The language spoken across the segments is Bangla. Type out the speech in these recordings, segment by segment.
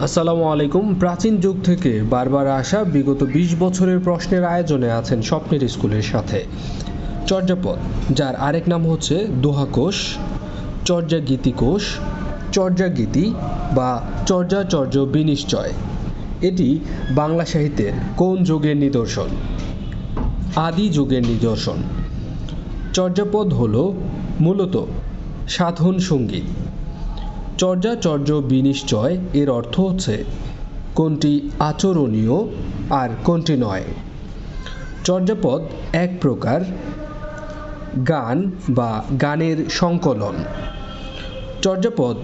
আসসালামু আলাইকুম। প্রাচীন যুগ থেকে বারবার আসা বিগত ২০ বছরের প্রশ্নের আয়োজনে আছেন স্বপ্নের স্কুলের সাথে। চর্যাপদ, যার আরেক নাম হচ্ছে দোহাকোষ, চর্যাগীতিকোষ, চর্যাগীতি বা চর্যাচর্য বিনিশ্চয়। এটি বাংলা সাহিত্যের কোন যুগের নিদর্শন? আদি যুগের নিদর্শন। চর্যাপদ হল মূলত সাধন সঙ্গীত। চর্যাচর্য বিনিশ্চয় এর অর্থ হচ্ছে কোনটি আচরণীয় আর কোনটি নয়। চর্যাপদ এক প্রকার গান বা গানের সংকলন। চর্যাপদ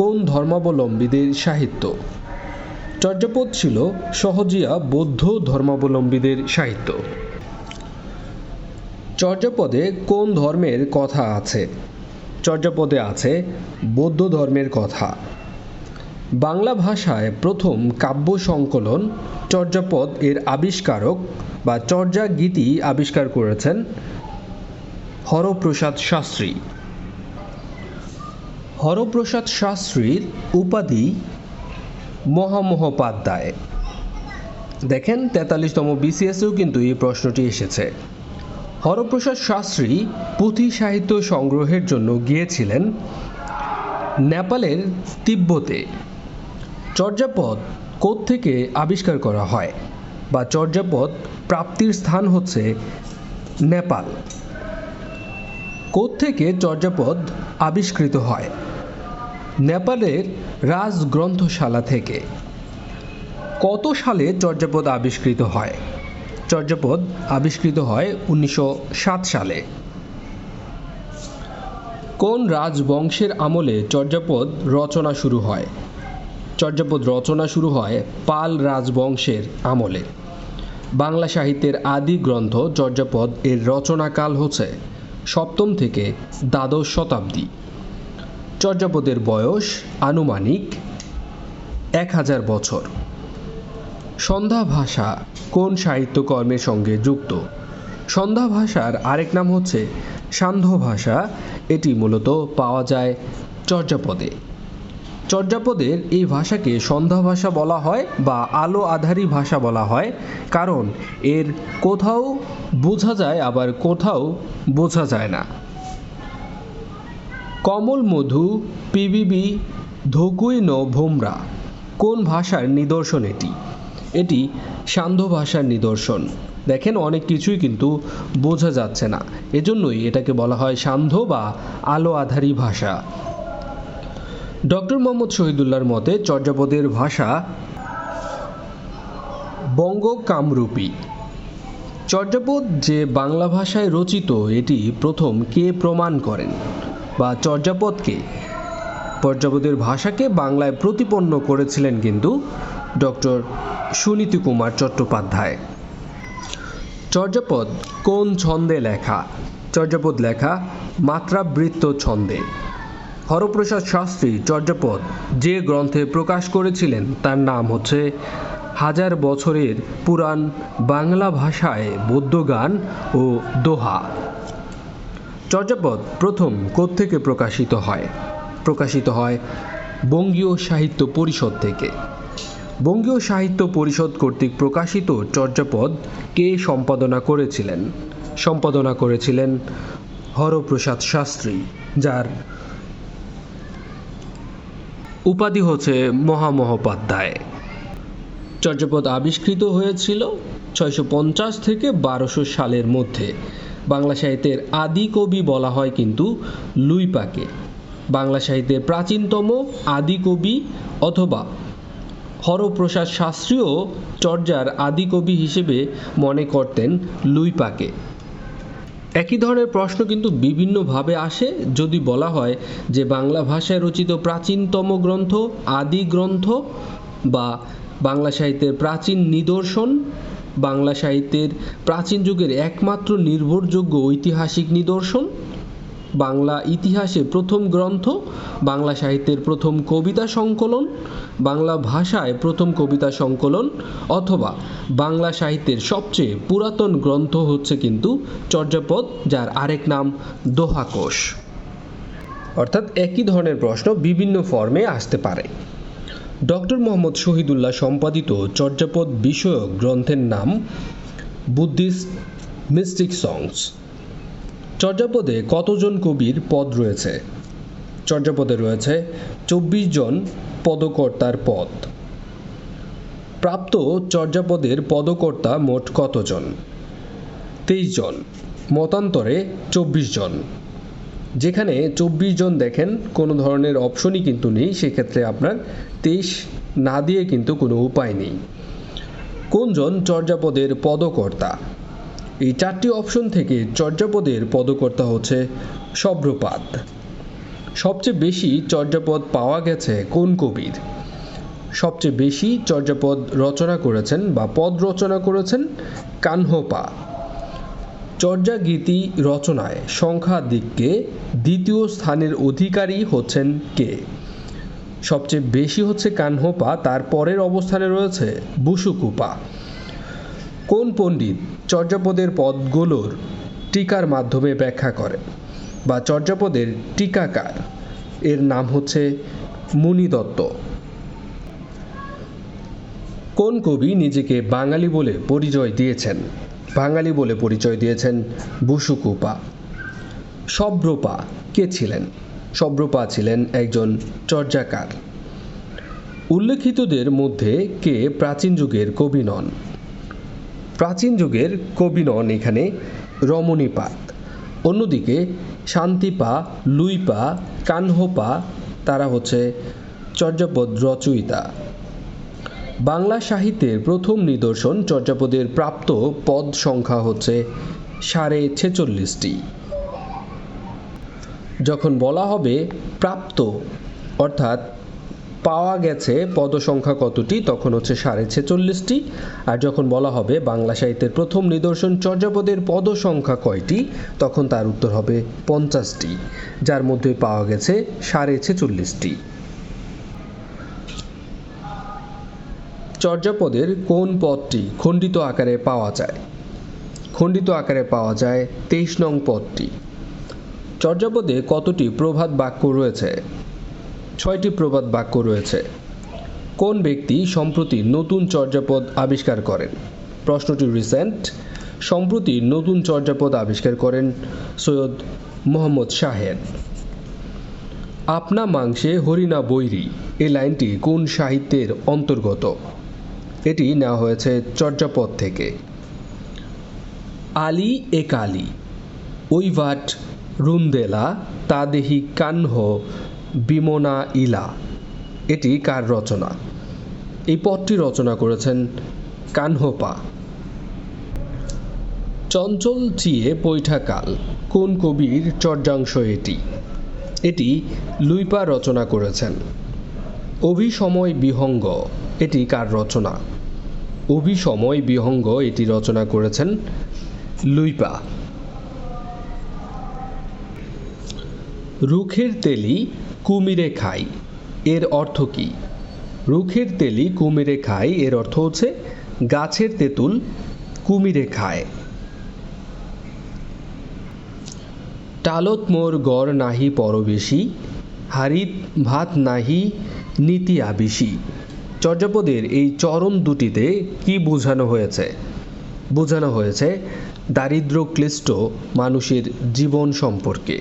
কোন ধর্মাবলম্বীদের সাহিত্য? চর্যাপদ ছিল সহজিয়া বৌদ্ধ ধর্মাবলম্বীদের সাহিত্য। চর্যাপদে কোন ধর্মের কথা আছে? চর্যাপদে আছে বৌদ্ধ ধর্মের কথা। বাংলা ভাষায় প্রথম কাব্য সংকলন চর্যাপদ এর আবিষ্কারক বা চর্যাগীতি আবিষ্কার করেছেন হরপ্রসাদ শাস্ত্রী। হরপ্রসাদ শাস্ত্রীর উপাধি মহামহোপাধ্যায়। দেখেন ৪৩তম বিসিএসেও কিন্তু এই প্রশ্নটি এসেছে। হরপ্রসাদ শাস্ত্রী পুঁথি সাহিত্য সংগ্রহের জন্য গিয়েছিলেন নেপালের তিব্বতে। চর্যাপদ কোত্থেকে আবিষ্কার করা হয় বা চর্যাপদ প্রাপ্তির স্থান হচ্ছে নেপাল। কোত্থেকে চর্যাপদ আবিষ্কৃত হয়? নেপালের রাজগ্রন্থশালা থেকে। কত সালে চর্যাপদ আবিষ্কৃত হয়? চর্যাপদ আবিষ্কৃত হয় ১৯০৭ সালে। কোন রাজবংশের আমলে চর্যাপদ রচনা শুরু হয়? চর্যাপদ রচনা শুরু হয় পাল রাজবংশের আমলে। বাংলা সাহিত্যের আদি গ্রন্থ চর্যাপদ এর রচনাকাল হচ্ছে সপ্তম থেকে দ্বাদশ শতাব্দী। চর্যাপদের বয়স আনুমানিক ১০০০ বছর। সন্ধ্যা ভাষা কোন সাহিত্যকর্মের সঙ্গে যুক্ত? সন্ধ্যা ভাষার আরেক নাম হচ্ছে সান্ধ্য ভাষা। এটি মূলত পাওয়া যায় চর্যাপদে। চর্যাপদের এই ভাষাকে সন্ধ্যা ভাষা বলা হয় বা আলো আধারী ভাষা বলা হয়, কারণ এর কোথাও বোঝা যায় আবার কোথাও বোঝা যায় না। কমল মধু পিবিবি ধকুইন ভোমরা কোন ভাষার নিদর্শন? এটি সান্ধ্য ভাষার নিদর্শন। দেখেন অনেক কিছুই কিন্তু বোঝা যাচ্ছে না, এজন্যই এটাকে বলা হয় সান্ধ্য বা আলো আধারী ভাষা। ডক্টর মোহাম্মদ শহীদুল্লাহর মতে চর্যাপদের ভাষা বঙ্গ কামরূপী। চর্যাপদ যে বাংলা ভাষায় রচিত এটি প্রথম কে প্রমাণ করেন বা চর্যাপদকে চর্যাপদের ভাষাকে বাংলায় প্রতিপন্ন করেছিলেন কিন্তু ডক্টর সুনীতি কুমার চট্টোপাধ্যায়। চর্যাপদ কোন ছন্দে লেখা? চর্যাপদ লেখা মাত্রাবৃত্ত ছন্দে। হরপ্রসাদ শাস্ত্রী চর্যাপদ যে গ্রন্থে প্রকাশ করেছিলেন তার নাম হচ্ছে হাজার বছরের পুরাণ বাংলা ভাষায় বৌদ্ধগান ও দোহা। চর্যাপদ প্রথম কোত্থেকে প্রকাশিত হয়? প্রকাশিত হয় বঙ্গীয় সাহিত্য পরিষদ থেকে। বঙ্গীয় সাহিত্য পরিষদ কর্তৃক প্রকাশিত চর্যাপদ কে সম্পাদনা করেছিলেন? সম্পাদনা করেছিলেন হরপ্রসাদ শাস্ত্রী, যার উপাধি হচ্ছে মহামহোপাধ্যায়। চর্যাপদ আবিষ্কৃত হয়েছিল ৬৫০ থেকে ১২০০ সালের মধ্যে। বাংলা সাহিত্যের আদি কবি বলা হয় কিন্তু লুইপাকে। বাংলা সাহিত্যের প্রাচীনতম আদি কবি অথবা হরপ্রসাদ শাস্ত্রীও চর্যার আদি কবি হিসেবে মনে করতেন লুইপাকে। একই ধরনের প্রশ্ন কিন্তু বিভিন্নভাবে আসে। যদি বলা হয় যে বাংলা ভাষায় রচিত প্রাচীনতম গ্রন্থ, আদি গ্রন্থ বা বাংলা সাহিত্যের প্রাচীন নিদর্শন, বাংলা সাহিত্যের প্রাচীন যুগের একমাত্র নির্ভরযোগ্য ঐতিহাসিক নিদর্শন, বাংলা ইতিহাসে প্রথম গ্রন্থ, বাংলা সাহিত্যের প্রথম কবিতা সংকলন, বাংলা ভাষায় প্রথম কবিতা সংকলন, অথবা বাংলা সাহিত্যের সবচেয়ে পুরাতন গ্রন্থ হচ্ছে কিন্তু চর্যাপদ, যার আরেক নাম দোহাকোষ। অর্থাৎ একই ধরনের প্রশ্ন বিভিন্ন ফর্মে আসতে পারে। ডক্টর মোহাম্মদ শহীদুল্লাহ সম্পাদিত চর্যাপদ বিষয়ক গ্রন্থের নাম বুদ্ধিস্ট মিস্টিক সংস। চর্যাপদে কতজন কবির পদ রয়েছে? চর্যাপদে রয়েছে 24 জন পদকর্তার পদ। প্রাপ্ত চর্যাপদের পদকর্তা মোট কতজন? 23 জন। মতান্তরে 24 জন। যেখানে 24 জন দেখেন কোনো ধরনের অপশনই কিন্তু নেই, সেক্ষেত্রে আপনার 23 না দিয়ে কিন্তু কোনো উপায় নেই। কোনজন চর্যাপদের পদকর্তা? এই 4টি অপশন থেকে চর্যাপদের পদকর্তা হচ্ছে সব্রপাদ। সবচেয়ে বেশি চর্যাপদ পাওয়া গেছে কোন কবির? সবচেয়ে বেশি চর্যাপদ রচনা করেছেন বা পদ রচনা করেছেন কানহপা। চর্যাগীতি রচনায় সংখ্যাধিক্যে দ্বিতীয় স্থানের অধিকারী হচ্ছেন কে? সবচেয়ে বেশি হচ্ছে কানহপা, তার পরের অবস্থানে রয়েছে বুসুকুপা। কোন পণ্ডিত চর্যাপদের পদগুলোর টিকার মাধ্যমে ব্যাখ্যা করেন বা চর্যাপদের টিকাকার? এর নাম হচ্ছে মুনিদত্ত। কোন কবি নিজেকে বাঙালি বলে পরিচয় দিয়েছেন? বাঙালি বলে পরিচয় দিয়েছেন বুসুকুপা। সব্রপা কে ছিলেন? সব্রপা ছিলেন একজন চর্যাকার। উল্লেখিতদের মধ্যে কে প্রাচীন যুগের কবি নন? প্রাচীন যুগের কবি নন এখানে রমণীপাদ। অন্যদিকে শান্তিপা, লুইপা, কানহপা তারা হচ্ছে চর্যাপদ রচয়িতা। বাংলা সাহিত্যের প্রথম নিদর্শন চর্যাপদের প্রাপ্ত পদ সংখ্যা হচ্ছে 46.5টি। যখন বলা হবে প্রাপ্ত অর্থাৎ পাওয়া গেছে পদ সংখ্যা কতটি, তখন হচ্ছে 46.5টি। আর যখন বলা হবে বাংলা সাহিত্যের প্রথম নিদর্শন চর্যাপদের পদ সংখ্যা কয়টি, তখন তার উত্তর হবে 50টি, যার মধ্যে পাওয়া গেছে 46.5টি। চর্যাপদের কোন পদটি খণ্ডিত আকারে পাওয়া যায়? খণ্ডিত আকারে পাওয়া যায় 23 নং পদটি। চর্যাপদে কতটি প্রবাদ বাক্য রয়েছে? 6টি প্রবাদ বাক্য রয়েছে। কোন ব্যক্তি সম্প্রতি নতুন চর্যাপদ আবিষ্কার করেন? প্রশ্নটি রিসেন্ট। সম্প্রতি নতুন চর্যাপদ আবিষ্কার করেন সৈয়দ মোহাম্মদ শাহেদ। আপনা মাংসে হরিণা বৈরী এই লাইনটি কোন সাহিত্যের অন্তর্গত? এটি নেওয়া হয়েছে চর্যাপদ থেকে। আলী এ কালী ওইভাট রুন্দেলা তাদেহি কানহ বিমনা ইলা, এটি কার রচনা? এই পদটি রচনা করেছেন কানহপা। চঞ্চল চিয়ে পৈঠাকাল কোন কবির চর্যাংশ এটি? এটি লুইপা রচনা করেছেন। অভিসময় বিহঙ্গ এটি কার রচনা? অভিসময় বিহঙ্গ এটি রচনা করেছেন লুইপা। রুখের তেলি কুমিরে খাই এর অর্থ কি? রুখের তেলি কুমিরে খায় এর অর্থ হচ্ছে গাছের তেঁতুল কুমিরে খায়। টালত মোর গড় নাহি পরবেশী হারিত ভাত নাহি নীতি আবিষি। চর্যাপদের এই চরণ দুটিতে কি বোঝানো হয়েছে? বোঝানো হয়েছে দারিদ্র ক্লিষ্ট মানুষের জীবন সম্পর্কে।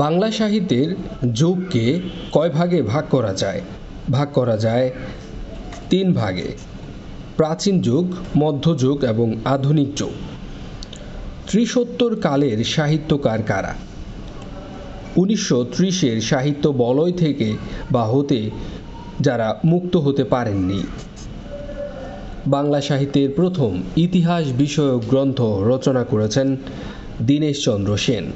বাংলা সাহিত্যের যুগকে কয় ভাগে ভাগ করা যায়? ভাগ করা যায় 3 ভাগে: প্রাচীন যুগ, মধ্যযুগ এবং আধুনিক যুগ। ত্রিশোত্তর কালের সাহিত্যকার কারা? 1930-এর সাহিত্য বলয় থেকে বা হতে যারা মুক্ত হতে পারেননি। বাংলা সাহিত্যের প্রথম ইতিহাস বিষয়ক গ্রন্থ রচনা করেছেন দীনেশচন্দ্র সেন।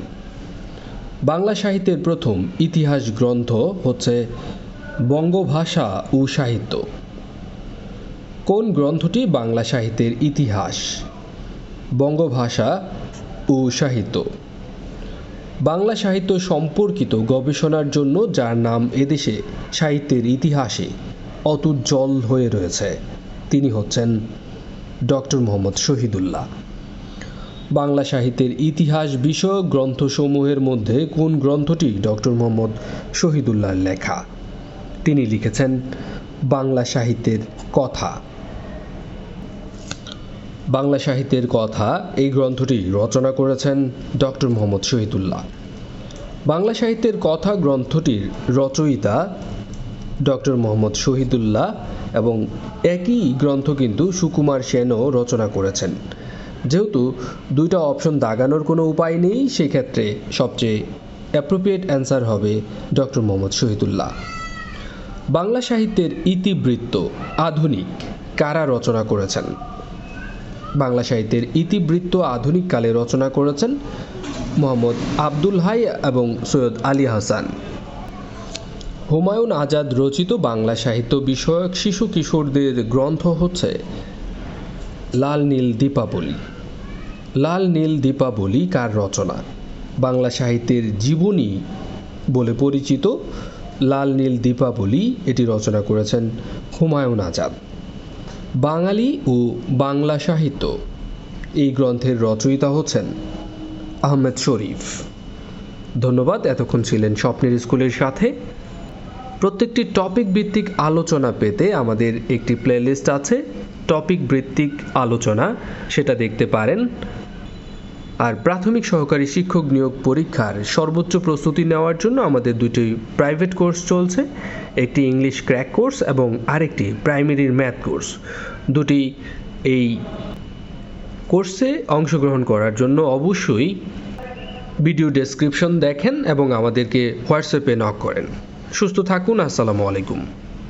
বাংলা সাহিত্যের প্রথম ইতিহাস গ্রন্থ হচ্ছে বঙ্গভাষা ও সাহিত্য। কোন গ্রন্থটি বাংলা সাহিত্যের ইতিহাস? বঙ্গভাষা ও সাহিত্য। বাংলা সাহিত্য সম্পর্কিত গবেষণার জন্য যার নাম এদেশে সাহিত্যের ইতিহাসে অতুজ্জ্বল হয়ে রয়েছে তিনি হচ্ছেন ডক্টর মোহাম্মদ শহীদুল্লাহ। বাংলা সাহিত্যের ইতিহাস বিষয়ক গ্রন্থসমূহের মধ্যে কোন গ্রন্থটি ডক্টর মোহাম্মদ শহীদুল্লাহর লেখা? তিনি লিখেছেন বাংলা সাহিত্যের কথা। বাংলা সাহিত্যের কথা এই গ্রন্থটি রচনা করেছেন ডক্টর মোহাম্মদ শহীদুল্লাহ। বাংলা সাহিত্যের কথা গ্রন্থটির রচয়িতা ডক্টর মোহাম্মদ শহীদুল্লাহ এবং একই গ্রন্থ কিন্তু সুকুমার সেনও রচনা করেছেন। যেহেতু দুইটা অপশন দাগানোর কোনো উপায় নেই, সেক্ষেত্রে সবচেয়ে অ্যাপ্রোপ্রিয়েট অ্যান্সার হবে ডক্টর মোহাম্মদ শহীদুল্লাহ। বাংলা সাহিত্যের ইতিবৃত্ত আধুনিক কারা রচনা করেছেন? বাংলা সাহিত্যের ইতিবৃত্ত আধুনিক কালে রচনা করেছেন মোহাম্মদ আব্দুল হাই এবং সৈয়দ আলী হাসান। হুমায়ুন আজাদ রচিত বাংলা সাহিত্য বিষয়ক শিশু কিশোরদের গ্রন্থ হচ্ছে লাল নীল দীপাবলি। লাল নীল দীপাবলি কার রচনা? বাংলা সাহিত্যের জীবনী বলে পরিচিত লাল নীল দীপাবলি এটি রচনা করেছেন হুমায়ুন আজাদ। বাঙালি ও বাংলা সাহিত্য এই গ্রন্থের রচয়িতা হচ্ছেন আহমেদ শরীফ। ধন্যবাদ, এতক্ষণ ছিলেন স্বপ্নের স্কুলের সাথে। প্রত্যেকটি টপিক ভিত্তিক আলোচনা পেতে আমাদের একটি প্লেলিস্ট আছে, টপিক ভিত্তিক আলোচনা, সেটা দেখতে পারেন। আর প্রাথমিক সহকারী শিক্ষক নিয়োগ পরীক্ষার সর্বোচ্চ প্রস্তুতি নেওয়ার জন্য আমাদের দুটি প্রাইভেট কোর্স চলছে, একটি ইংলিশ ক্র্যাক কোর্স এবং আরেকটি প্রাইমারির ম্যাথ কোর্স। দুটি এই কোর্সে অংশগ্রহণ করার জন্য অবশ্যই ভিডিও ডেসক্রিপশন দেখেন এবং আমাদেরকে হোয়াটসঅ্যাপে নক করেন। সুস্থ থাকুন। আসসালামু আলাইকুম।